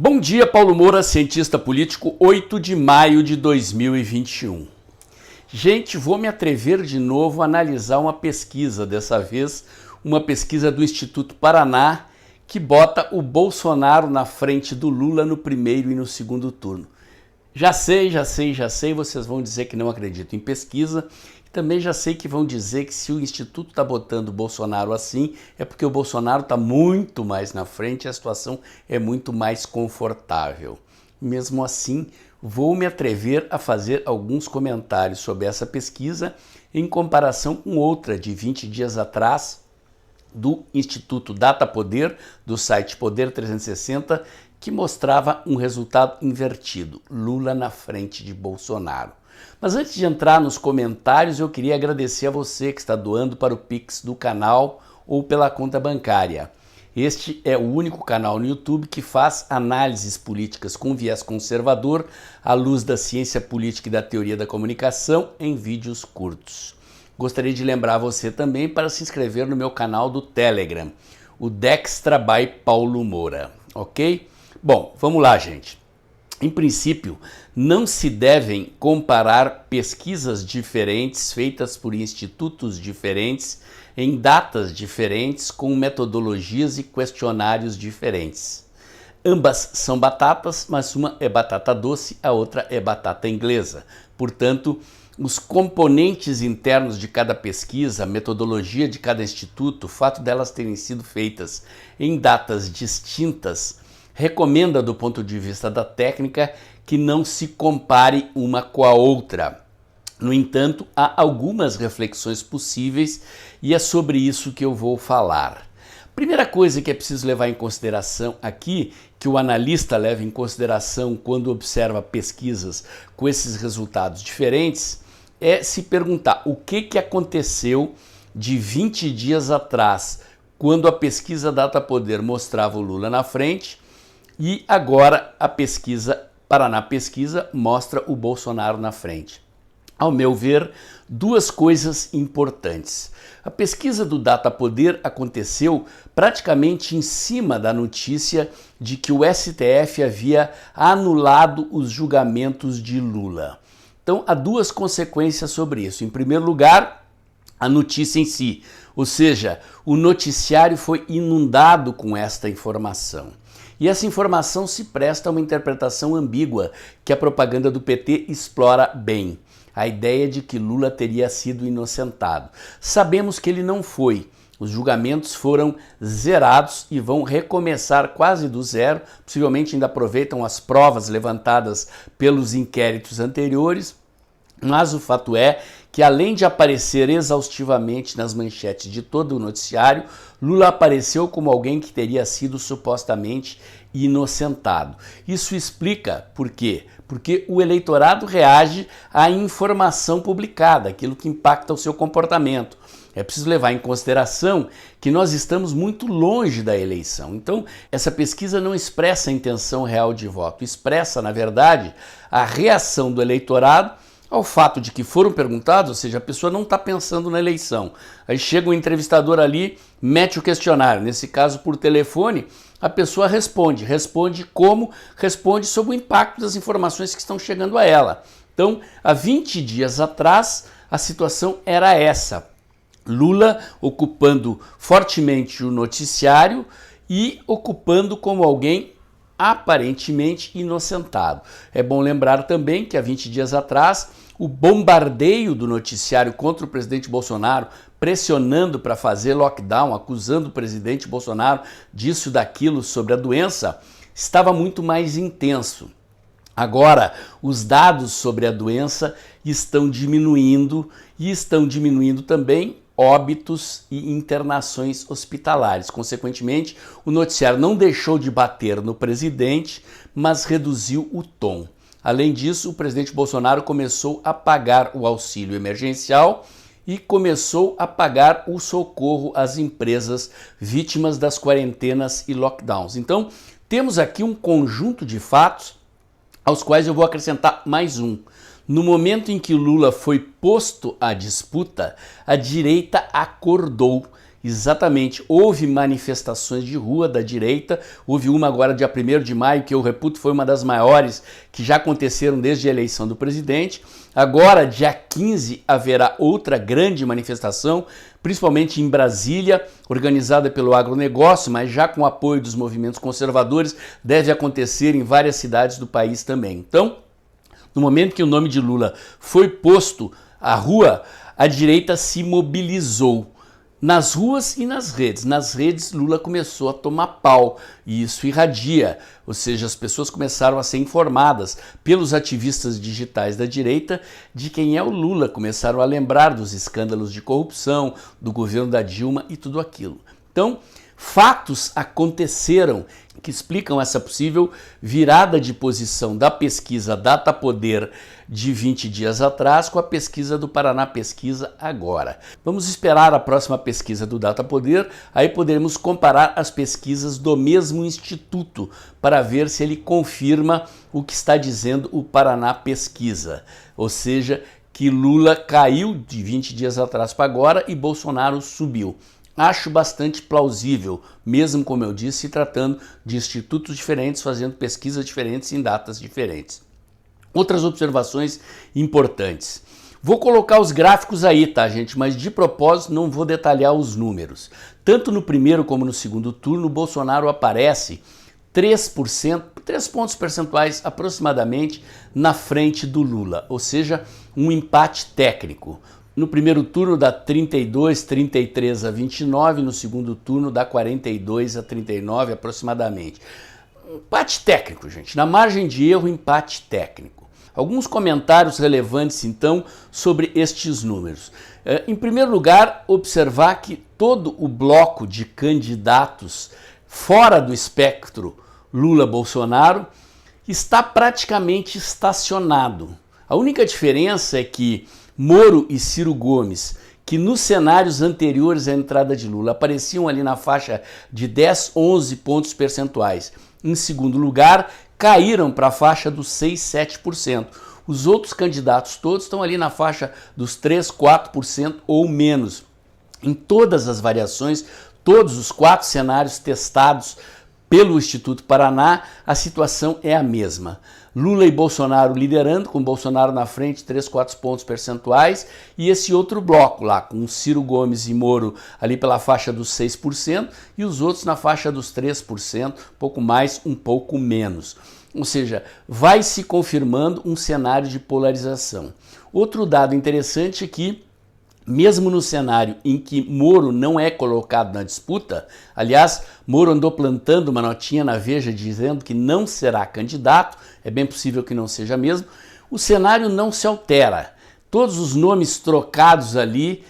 Bom dia, Paulo Moura, cientista político, 8 de maio de 2021. Gente, vou me atrever de novo a analisar uma pesquisa, dessa vez uma pesquisa do Instituto Paraná, que bota o Bolsonaro na frente do Lula no primeiro e no segundo turno. Já sei, vocês vão dizer que não acreditam em pesquisa. Também já sei que vão dizer que se o Instituto está botando o Bolsonaro assim, é porque o Bolsonaro está muito mais na frente e a situação é muito mais confortável. Mesmo assim, vou me atrever a fazer alguns comentários sobre essa pesquisa em comparação com outra de 20 dias atrás do Instituto Datapoder, do site Poder 360, que mostrava um resultado invertido, Lula na frente de Bolsonaro. Mas antes de entrar nos comentários, eu queria agradecer a você que está doando para o Pix do canal ou pela conta bancária. Este é o único canal no YouTube que faz análises políticas com viés conservador à luz da ciência política e da teoria da comunicação em vídeos curtos. Gostaria de lembrar você também para se inscrever no meu canal do Telegram, o Dextra by Paulo Moura, ok? Bom, vamos lá, gente. Em princípio, não se devem comparar pesquisas diferentes feitas por institutos diferentes em datas diferentes com metodologias e questionários diferentes. Ambas são batatas, mas uma é batata doce, a outra é batata inglesa. Portanto, os componentes internos de cada pesquisa, a metodologia de cada instituto, o fato delas terem sido feitas em datas distintas, recomenda, do ponto de vista da técnica, que não se compare uma com a outra. No entanto, há algumas reflexões possíveis e é sobre isso que eu vou falar. Primeira coisa que é preciso levar em consideração aqui, que o analista leva em consideração quando observa pesquisas com esses resultados diferentes, é se perguntar o que aconteceu de 20 dias atrás, quando a pesquisa Datapoder mostrava o Lula na frente, e agora a pesquisa Paraná Pesquisa mostra o Bolsonaro na frente. Ao meu ver, duas coisas importantes. A pesquisa do Datapoder aconteceu praticamente em cima da notícia de que o STF havia anulado os julgamentos de Lula. Então, há duas consequências sobre isso. Em primeiro lugar, a notícia em si, ou seja, o noticiário foi inundado com esta informação. E essa informação se presta a uma interpretação ambígua que a propaganda do PT explora bem. A ideia de que Lula teria sido inocentado. Sabemos que ele não foi. Os julgamentos foram zerados e vão recomeçar quase do zero. Possivelmente ainda aproveitam as provas levantadas pelos inquéritos anteriores. Mas o fato é que, além de aparecer exaustivamente nas manchetes de todo o noticiário, Lula apareceu como alguém que teria sido supostamente inocentado. Isso explica por quê? Porque o eleitorado reage à informação publicada, aquilo que impacta o seu comportamento. É preciso levar em consideração que nós estamos muito longe da eleição. Então, essa pesquisa não expressa a intenção real de voto, expressa, na verdade, a reação do eleitorado ao fato de que foram perguntados, ou seja, a pessoa não está pensando na eleição. Aí chega um entrevistador ali, mete o questionário, nesse caso por telefone, a pessoa responde como? Responde sobre o impacto das informações que estão chegando a ela. Então, há 20 dias atrás, a situação era essa. Lula ocupando fortemente o noticiário e ocupando como alguém aparentemente inocentado. É bom lembrar também que há 20 dias atrás, o bombardeio do noticiário contra o presidente Bolsonaro, pressionando para fazer lockdown, acusando o presidente Bolsonaro disso e daquilo sobre a doença, estava muito mais intenso. Agora, os dados sobre a doença estão diminuindo e estão diminuindo também óbitos e internações hospitalares. Consequentemente, o noticiário não deixou de bater no presidente, mas reduziu o tom. Além disso, o presidente Bolsonaro começou a pagar o auxílio emergencial e começou a pagar o socorro às empresas vítimas das quarentenas e lockdowns. Então, temos aqui um conjunto de fatos aos quais eu vou acrescentar mais um. No momento em que Lula foi posto à disputa, a direita acordou Exatamente, houve manifestações de rua da direita, houve uma agora dia 1º de maio, que eu reputo foi uma das maiores que já aconteceram desde a eleição do presidente. Agora, dia 15, haverá outra grande manifestação, principalmente em Brasília, organizada pelo agronegócio, mas já com apoio dos movimentos conservadores, deve acontecer em várias cidades do país também. Então, no momento que o nome de Lula foi posto à rua, a direita se mobilizou nas ruas e nas redes. Nas redes, Lula começou a tomar pau e isso irradia, ou seja, as pessoas começaram a ser informadas pelos ativistas digitais da direita de quem é o Lula, começaram a lembrar dos escândalos de corrupção, do governo da Dilma e tudo aquilo. Então, fatos aconteceram que explicam essa possível virada de posição da pesquisa Datapoder de 20 dias atrás com a pesquisa do Paraná Pesquisa agora. Vamos esperar a próxima pesquisa do Datapoder, aí poderemos comparar as pesquisas do mesmo instituto para ver se ele confirma o que está dizendo o Paraná Pesquisa, ou seja, que Lula caiu de 20 dias atrás para agora e Bolsonaro subiu. Acho bastante plausível, mesmo como eu disse, se tratando de institutos diferentes, fazendo pesquisas diferentes em datas diferentes. Outras observações importantes. Vou colocar os gráficos aí, tá, gente? Mas de propósito não vou detalhar os números. Tanto no primeiro como no segundo turno, Bolsonaro aparece 3%, 3 pontos percentuais aproximadamente na frente do Lula, ou seja, um empate técnico. No primeiro turno dá 32, 33 a 29, no segundo turno dá 42 a 39 aproximadamente. Empate técnico, gente. Na margem de erro, empate técnico. Alguns comentários relevantes, então, sobre estes números. Em primeiro lugar, observar que todo o bloco de candidatos fora do espectro Lula-Bolsonaro está praticamente estacionado. A única diferença é que Moro e Ciro Gomes, que nos cenários anteriores à entrada de Lula apareciam ali na faixa de 10, 11 pontos percentuais, em segundo lugar, caíram para a faixa dos 6, 7%. Os outros candidatos todos estão ali na faixa dos 3, 4% ou menos. Em todas as variações, todos os 4 cenários testados pelo Instituto Paraná, a situação é a mesma. Lula e Bolsonaro liderando, com Bolsonaro na frente, 3, 4 pontos percentuais, e esse outro bloco lá, com Ciro Gomes e Moro ali pela faixa dos 6%, e os outros na faixa dos 3%, pouco mais, um pouco menos. Ou seja, vai se confirmando um cenário de polarização. Outro dado interessante é que, mesmo no cenário em que Moro não é colocado na disputa, aliás, Moro andou plantando uma notinha na Veja dizendo que não será candidato, é bem possível que não seja mesmo, o cenário não se altera. Todos os nomes trocados ali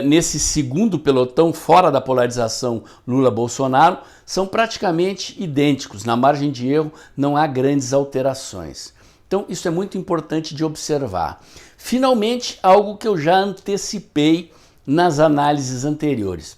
nesse segundo pelotão fora da polarização Lula-Bolsonaro são praticamente idênticos, na margem de erro não há grandes alterações. Então isso é muito importante de observar. Finalmente, algo que eu já antecipei nas análises anteriores.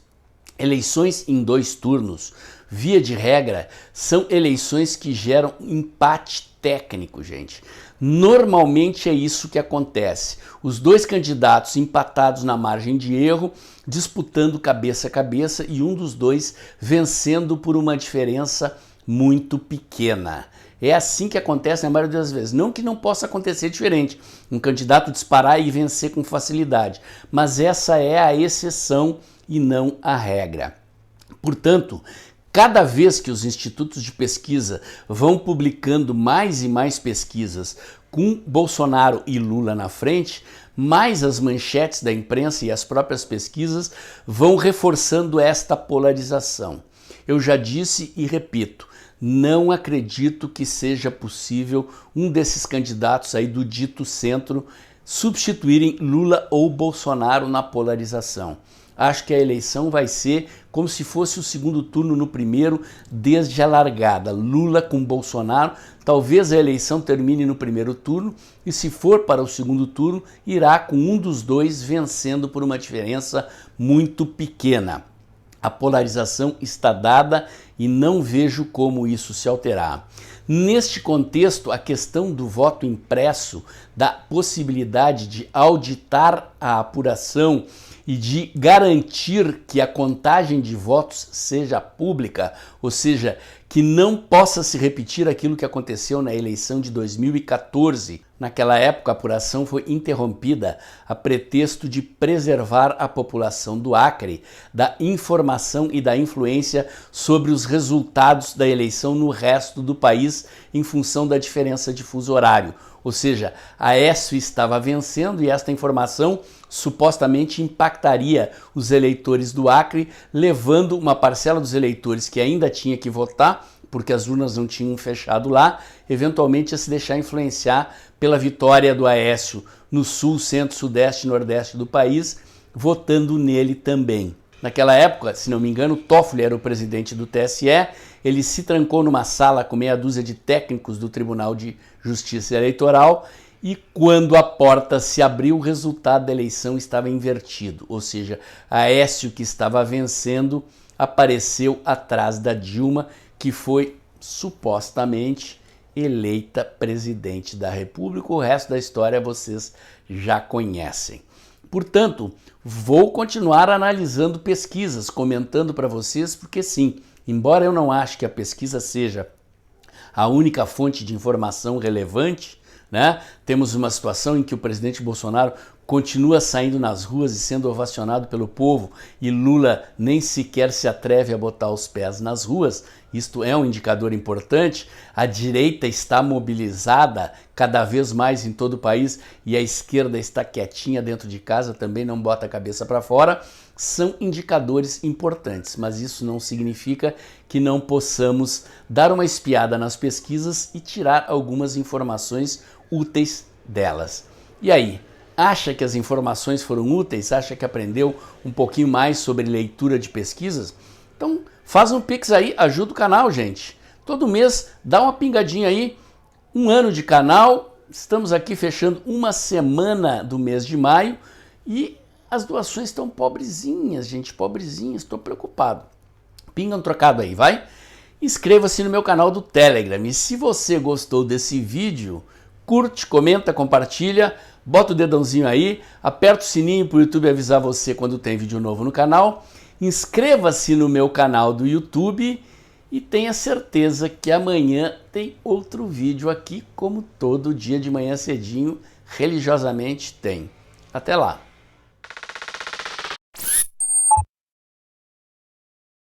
Eleições em 2 turnos, via de regra, são eleições que geram empate técnico, gente. Normalmente é isso que acontece. Os 2 candidatos empatados na margem de erro, disputando cabeça a cabeça e um dos 2 vencendo por uma diferença muito pequena. É assim que acontece na maioria das vezes. Não que não possa acontecer diferente, um candidato disparar e vencer com facilidade, mas essa é a exceção e não a regra. Portanto, cada vez que os institutos de pesquisa vão publicando mais e mais pesquisas com Bolsonaro e Lula na frente, mais as manchetes da imprensa e as próprias pesquisas vão reforçando esta polarização. Eu já disse e repito, não acredito que seja possível um desses candidatos aí do dito centro substituírem Lula ou Bolsonaro na polarização. Acho que a eleição vai ser como se fosse o segundo turno no primeiro, desde a largada. Lula com Bolsonaro, talvez a eleição termine no primeiro turno e se for para o segundo turno, irá com um dos 2 vencendo por uma diferença muito pequena. A polarização está dada e não vejo como isso se alterar. Neste contexto, a questão do voto impresso, da possibilidade de auditar a apuração e de garantir que a contagem de votos seja pública, ou seja, que não possa se repetir aquilo que aconteceu na eleição de 2014. Naquela época, a apuração foi interrompida a pretexto de preservar a população do Acre da informação e da influência sobre os resultados da eleição no resto do país em função da diferença de fuso horário. Ou seja, Aécio estava vencendo e esta informação supostamente impactaria os eleitores do Acre, levando uma parcela dos eleitores que ainda tinha que votar, porque as urnas não tinham fechado lá, eventualmente a se deixar influenciar pela vitória do Aécio no sul, centro, sudeste e nordeste do país, votando nele também. Naquela época, se não me engano, Toffoli era o presidente do TSE, ele se trancou numa sala com meia dúzia de técnicos do Tribunal de Justiça Eleitoral e quando a porta se abriu, o resultado da eleição estava invertido, ou seja, Aécio, que estava vencendo, apareceu atrás da Dilma, que foi supostamente eleita presidente da República. O resto da história vocês já conhecem. Portanto, vou continuar analisando pesquisas, comentando para vocês, porque sim, embora eu não ache que a pesquisa seja a única fonte de informação relevante, né? Temos uma situação em que o presidente Bolsonaro continua saindo nas ruas e sendo ovacionado pelo povo e Lula nem sequer se atreve a botar os pés nas ruas. Isto é um indicador importante. A direita está mobilizada cada vez mais em todo o país e a esquerda está quietinha dentro de casa, também não bota a cabeça para fora. São indicadores importantes, mas isso não significa que não possamos dar uma espiada nas pesquisas e tirar algumas informações úteis delas. E aí? Acha que as informações foram úteis? Acha que aprendeu um pouquinho mais sobre leitura de pesquisas? Então faz um Pix aí, ajuda o canal, gente. Todo mês dá uma pingadinha aí, 1 ano de canal, estamos aqui fechando uma semana do mês de maio e as doações estão pobrezinhas, gente, pobrezinhas, estou preocupado. Pinga um trocado aí, vai? Inscreva-se no meu canal do Telegram e se você gostou desse vídeo, curte, comenta, compartilha, bota o dedãozinho aí, aperta o sininho para o YouTube avisar você quando tem vídeo novo no canal, inscreva-se no meu canal do YouTube e tenha certeza que amanhã tem outro vídeo aqui, como todo dia de manhã cedinho, religiosamente tem. Até lá!